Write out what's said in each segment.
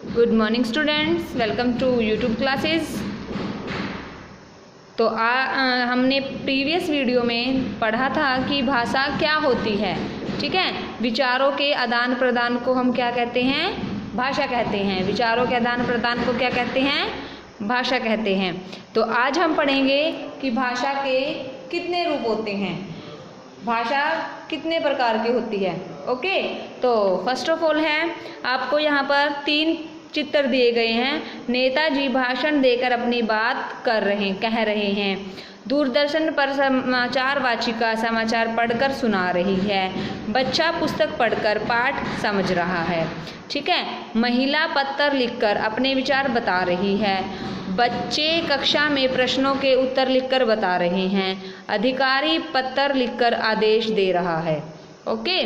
Good morning students, welcome to YouTube classes. तो हमने previous video में पढ़ा था कि भाषा क्या होती है। ठीक है, विचारों के आदान प्रदान को हम क्या कहते हैं? भाषा कहते हैं। विचारों के आदान प्रदान को क्या कहते हैं? भाषा कहते हैं। तो आज हम पढ़ेंगे कि भाषा के कितने रूप होते हैं, भाषा कितने प्रकार की होती है। ओके, तो फर्स्ट ऑफ ऑल है आपको यहाँ पर 3 चित्र दिए गए हैं। नेताजी भाषण देकर अपनी बात कह रहे हैं। दूरदर्शन पर समाचार वाचिका समाचार पढ़कर सुना रही है। बच्चा पुस्तक पढ़कर पाठ समझ रहा है। ठीक है, महिला पत्र लिखकर अपने विचार बता रही है। बच्चे कक्षा में प्रश्नों के उत्तर लिखकर बता रहे हैं। अधिकारी पत्र लिखकर आदेश दे रहा है। ओके,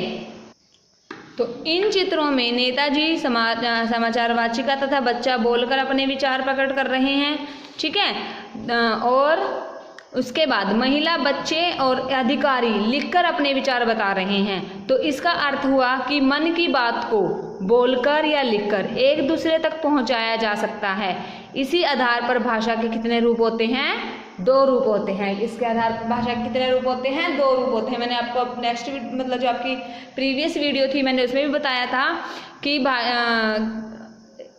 तो इन चित्रों में नेताजी समाचार वाचिका तथा बच्चा बोलकर अपने विचार प्रकट कर रहे हैं। ठीक है, और उसके बाद महिला, बच्चे और अधिकारी लिखकर अपने विचार बता रहे हैं। तो इसका अर्थ हुआ कि मन की बात को बोलकर या लिखकर एक दूसरे तक पहुंचाया जा सकता है। इसी आधार पर भाषा के कितने रूप होते हैं? 2 रूप होते हैं। इसके आधार पर भाषा के कितने रूप होते हैं? 2 रूप होते हैं। मैंने आपको नेक्स्ट मतलब जो आपकी प्रीवियस वीडियो थी मैंने उसमें भी बताया था कि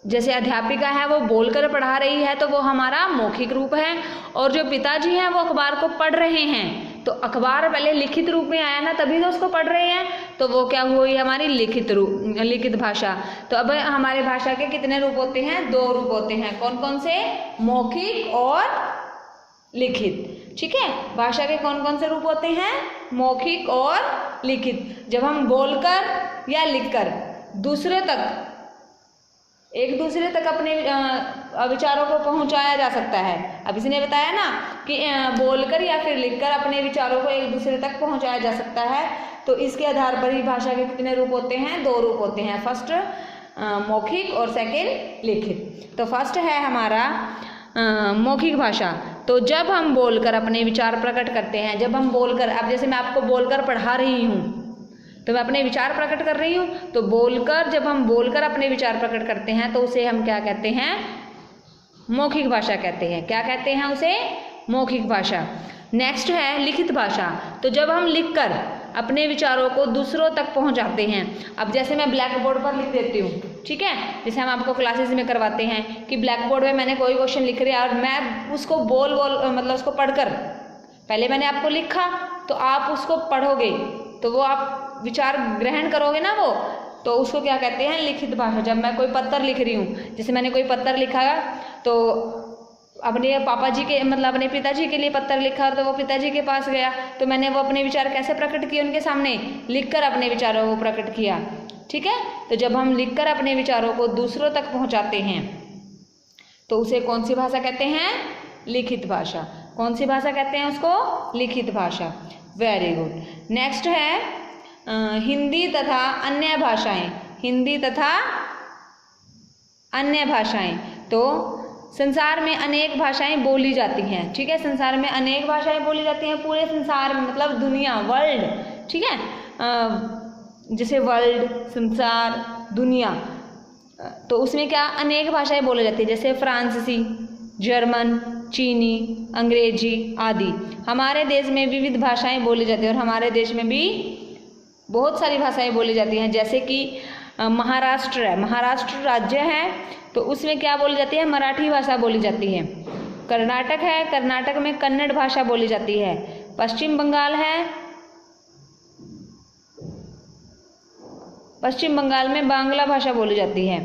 जैसे अध्यापिका है वो बोलकर पढ़ा रही है तो वो हमारा मौखिक रूप है, और जो पिताजी हैं वो अखबार को पढ़ रहे हैं। तो अखबार पहले लिखित रूप में आया ना, तभी तो उसको पढ़ रहे हैं, तो वो क्या हुई? हमारी लिखित भाषा। तो अब हमारे भाषा के कितने रूप होते हैं? 2 रूप होते हैं। कौन कौन से? मौखिक और लिखित। ठीक है, भाषा के कौन कौन से रूप होते हैं? मौखिक और लिखित। जब हम बोलकर या लिखकर एक दूसरे तक अपने विचारों को पहुंचाया जा सकता है। अब इसने बताया ना कि बोलकर या फिर लिखकर अपने विचारों को एक दूसरे तक पहुंचाया जा सकता है। तो इसके आधार पर ही भाषा के कितने रूप होते हैं? 2 रूप होते हैं। फर्स्ट मौखिक और सेकंड लिखित। तो फर्स्ट है हमारा मौखिक भाषा। तो जब हम बोलकर अपने विचार प्रकट करते हैं, जब हम बोलकर, अब जैसे मैं आपको बोलकर पढ़ा रही हूँ तो मैं अपने विचार प्रकट कर रही हूँ, तो जब हम बोलकर अपने विचार प्रकट करते हैं तो उसे हम क्या कहते हैं? मौखिक भाषा कहते हैं। क्या कहते हैं उसे? मौखिक भाषा। नेक्स्ट है लिखित भाषा। तो जब हम लिखकर अपने विचारों को दूसरों तक पहुंचाते हैं, अब जैसे मैं ब्लैक बोर्ड पर लिख देती हूँ, ठीक है, जैसे हम आपको क्लासेस में करवाते हैं कि ब्लैक बोर्ड में मैंने कोई क्वेश्चन लिख रहा और मैं उसको मतलब उसको पढ़कर, पहले मैंने आपको लिखा तो आप उसको पढ़ोगे तो वो आप विचार ग्रहण करोगे ना, वो तो उसको क्या कहते हैं? लिखित भाषा। जब मैं कोई पत्र लिख रही हूँ, जैसे मैंने कोई पत्र लिखा तो अपने पापा जी के मतलब अपने पिताजी के लिए पत्र लिखा तो वो पिताजी के पास गया, तो मैंने वो अपने विचार कैसे प्रकट किए? उनके सामने लिखकर अपने विचारों को प्रकट किया। ठीक है, तो जब हम लिखकर अपने विचारों को दूसरों तक पहुँचाते हैं तो उसे कौन सी भाषा कहते हैं? लिखित भाषा। कौन सी भाषा कहते हैं उसको? लिखित भाषा। Very good. नेक्स्ट है हिंदी तथा अन्य भाषाएं। हिंदी तथा अन्य भाषाएं। तो संसार में अनेक भाषाएं बोली जाती हैं। ठीक है, संसार में अनेक भाषाएं बोली जाती हैं। पूरे संसार में मतलब दुनिया, वर्ल्ड। ठीक है, जैसे वर्ल्ड, संसार, दुनिया, तो उसमें क्या अनेक भाषाएं बोली जाती है, जैसे फ्रांसीसी, जर्मन, चीनी, अंग्रेजी आदि। हमारे देश में विविध भाषाएं बोली जाती हैं और हमारे देश में भी बहुत सारी भाषाएं बोली जाती हैं। जैसे कि महाराष्ट्र है, महाराष्ट्र राज्य है तो उसमें क्या बोली जाती है? मराठी भाषा बोली जाती है। कर्नाटक है, कर्नाटक में कन्नड़ भाषा बोली जाती है। पश्चिम बंगाल है, पश्चिम बंगाल में बांग्ला भाषा बोली जाती है,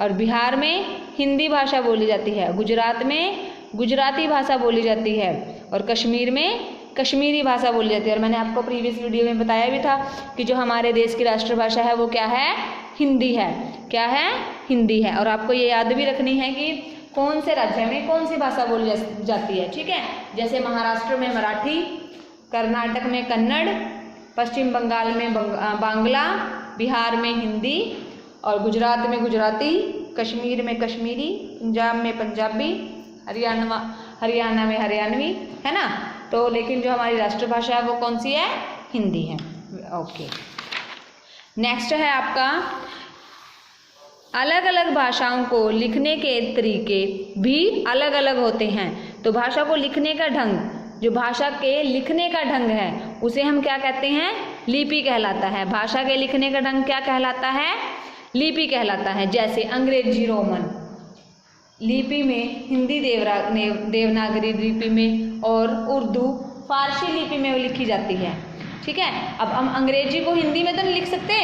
और बिहार में हिंदी भाषा बोली जाती है। गुजरात में गुजराती भाषा बोली जाती है, और कश्मीर में कश्मीरी भाषा बोली जाती है। और मैंने आपको प्रीवियस वीडियो में बताया भी था कि जो हमारे देश की राष्ट्रभाषा है वो क्या है? हिंदी है। क्या है? हिंदी है। और आपको ये याद भी रखनी है कि कौन से राज्य में कौन सी भाषा बोली जाती है। ठीक है, जैसे महाराष्ट्र में मराठी, कर्नाटक में कन्नड़, पश्चिम बंगाल में बांग्ला, बिहार में हिंदी, और गुजरात में गुजराती, कश्मीर में कश्मीरी, पंजाब में पंजाबी, हरियाणा में हरियाणवी, है ना। तो लेकिन जो हमारी राष्ट्रभाषा है वो कौन सी है? हिंदी है। ओके, नेक्स्ट है आपका अलग अलग भाषाओं को लिखने के तरीके भी अलग अलग होते हैं। तो भाषा को लिखने का ढंग, जो भाषा के लिखने का ढंग है उसे हम क्या कहते हैं? लिपि कहलाता है। भाषा के लिखने का ढंग क्या कहलाता है? लिपि कहलाता है। जैसे अंग्रेजी रोमन लिपि में, हिंदी देवनागरी लिपि में और उर्दू फारसी लिपि में लिखी जाती है। ठीक है, अब हम अंग्रेजी को हिंदी में तो नहीं लिख सकते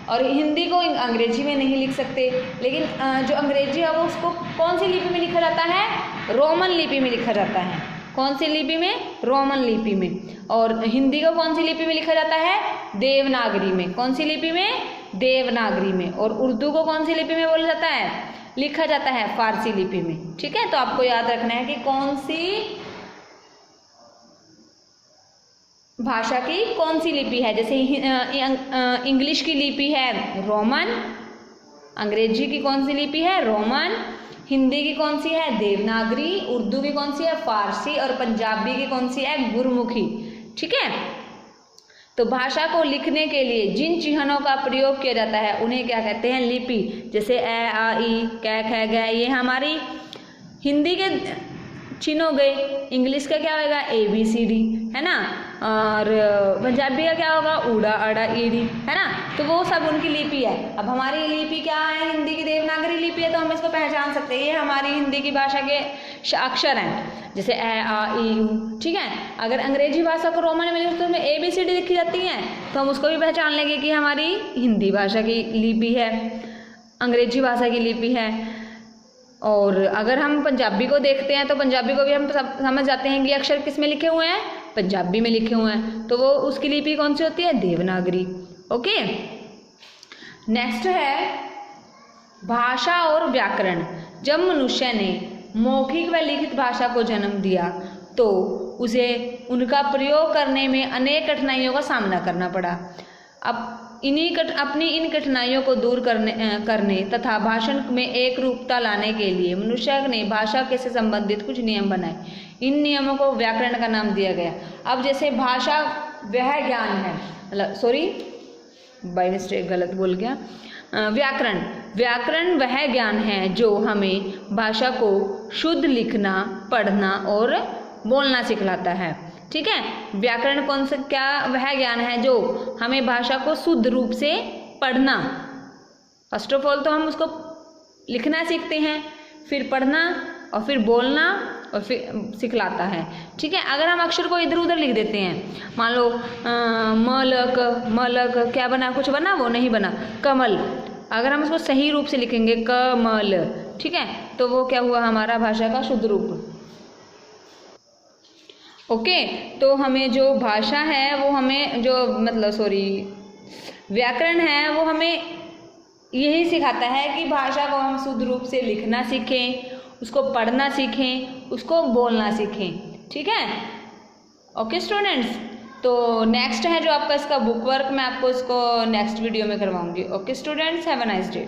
और हिंदी को अंग्रेजी में नहीं लिख सकते, लेकिन जो अंग्रेजी है वो उसको कौन सी लिपि में लिखा जाता है? रोमन लिपि में लिखा जाता है। कौन सी लिपि में? रोमन लिपि में। और हिंदी को कौन सी लिपि में लिखा जाता है? देवनागरी में। कौन सी लिपि में? देवनागरी में। और उर्दू को कौन सी लिपि में बोला जाता है? लिखा जाता है फारसी लिपि में। ठीक है, तो आपको याद रखना है कि कौन सी भाषा की कौन सी लिपि है। जैसे इंग्लिश की लिपि है रोमन, अंग्रेजी की कौन सी लिपि है? रोमन, हिंदी की कौन सी है? देवनागरी, उर्दू की कौन सी है? फारसी, और पंजाबी की कौन सी है? गुरमुखी। ठीक है, तो भाषा को लिखने के लिए जिन चिन्हों का प्रयोग किया जाता है उन्हें क्या कहते हैं? लिपि। जैसे ए, आ, ई, कै, ख, ग, ये हमारी हिंदी के चिन्ह हो गए। इंग्लिश का क्या होगा? ABCD, है ना। और पंजाबी का क्या होगा? ऊड़ा, अड़ा, ईड़ी, है ना। तो वो सब उनकी लिपि है। अब हमारी लिपि क्या है? हिंदी की देवनागरी लिपि है, तो हम इसको पहचान सकते हैं, ये हमारी हिंदी की भाषा के अक्षर हैं। जैसे ए, आ, ई, ऊ। ठीक है, अगर अंग्रेजी भाषा को रोमन में लिखते तो ABCD लिखी जाती हैं, तो हम उसको भी पहचान लेंगे कि हमारी हिंदी भाषा की लिपि है, अंग्रेजी भाषा की लिपि है। और अगर हम पंजाबी को देखते हैं तो पंजाबी को भी हम समझ जाते हैं कि अक्षर किस में लिखे हुए हैं? पंजाबी में लिखे हुए हैं, तो वो उसकी लिपि कौन सी होती है? देवनागरी। ओके, नेक्स्ट है भाषा और व्याकरण। जब मनुष्य ने मौखिक व लिखित भाषा को जन्म दिया तो उसे उनका प्रयोग करने में अनेक कठिनाइयों का सामना करना पड़ा। अब अपनी इन कठिनाइयों को दूर करने तथा भाषण में एक रूपता लाने के लिए मनुष्य ने भाषा के से संबंधित कुछ नियम बनाए। इन नियमों को व्याकरण का नाम दिया गया। अब जैसे भाषा वह ज्ञान है, बाय मिस्टेक गलत बोल गया। व्याकरण वह ज्ञान है जो हमें भाषा को शुद्ध लिखना, पढ़ना और बोलना सिखलाता है। ठीक है, व्याकरण कौन सा क्या वह ज्ञान है जो हमें भाषा को शुद्ध रूप से पढ़ना, फर्स्ट ऑफ ऑल तो हम उसको लिखना सीखते हैं, फिर पढ़ना और फिर बोलना और फिर सिखलाता है। ठीक है, अगर हम अक्षर को इधर उधर लिख देते हैं, मान लो मलक क्या बना? कुछ बना? वो नहीं बना। कमल, अगर हम उसको सही रूप से लिखेंगे कमल, ठीक है, तो वो क्या हुआ? हमारा भाषा का शुद्ध रूप। ओके, तो हमें जो भाषा है वो हमें व्याकरण है वो हमें यही सिखाता है कि भाषा को हम शुद्ध रूप से लिखना सीखें, उसको पढ़ना सीखें, उसको बोलना सीखें। ठीक है, ओके स्टूडेंट्स, तो नेक्स्ट है जो आपका इसका बुक वर्क, मैं आपको इसको नेक्स्ट वीडियो में करवाऊंगी। Okay students, have a nice day.